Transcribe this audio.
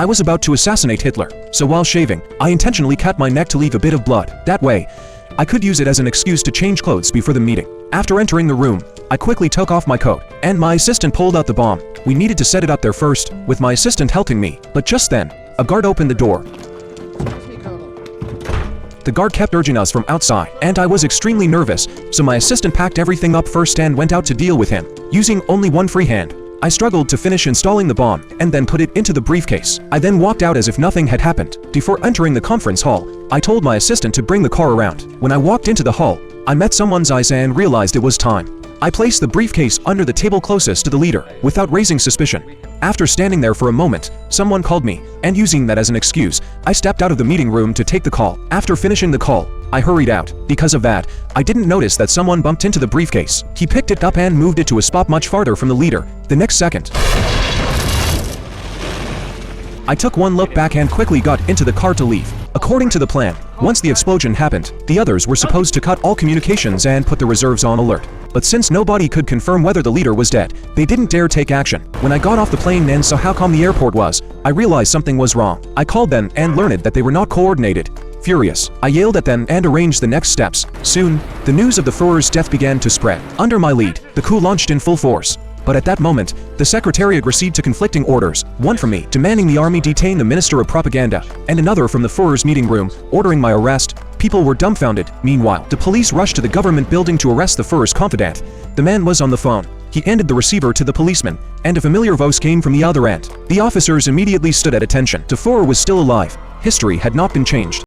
I was about to assassinate Hitler, so while shaving, I intentionally cut my neck to leave a bit of blood. That way, I could use it as an excuse to change clothes before the meeting. After entering the room, I quickly took off my coat, and my assistant pulled out the bomb. We needed to set it up there first, with my assistant helping me, but just then, a guard opened the door. The guard kept urging us from outside, and I was extremely nervous, so my assistant packed everything up first and went out to deal with him, using only one free hand. I struggled to finish installing the bomb, and then put it into the briefcase. I then walked out as if nothing had happened. Before entering the conference hall, I told my assistant to bring the car around. When I walked into the hall, I met someone's eyes and realized it was time. I placed the briefcase under the table closest to the leader, without raising suspicion. After standing there for a moment, someone called me, and using that as an excuse, I stepped out of the meeting room to take the call. After finishing the call, I hurried out. Because of that, I didn't notice that someone bumped into the briefcase. He picked it up and moved it to a spot much farther from the leader. The next second, I took one look back and quickly got into the car to leave. According to the plan, once the explosion happened, the others were supposed to cut all communications and put the reserves on alert. But since nobody could confirm whether the leader was dead, they didn't dare take action. When I got off the plane and saw how calm the airport was, I realized something was wrong. I called them and learned that they were not coordinated. Furious, I yelled at them and arranged the next steps. Soon, the news of the Führer's death began to spread. Under my lead, the coup launched in full force. But at that moment, the Secretariat received two conflicting orders, one from me, demanding the army detain the Minister of Propaganda, and another from the Führer's meeting room, ordering my arrest. People were dumbfounded. Meanwhile, the police rushed to the government building to arrest the Führer's confidant. The man was on the phone. He handed the receiver to the policeman, and a familiar voice came from the other end. The officers immediately stood at attention. The Führer was still alive. History had not been changed.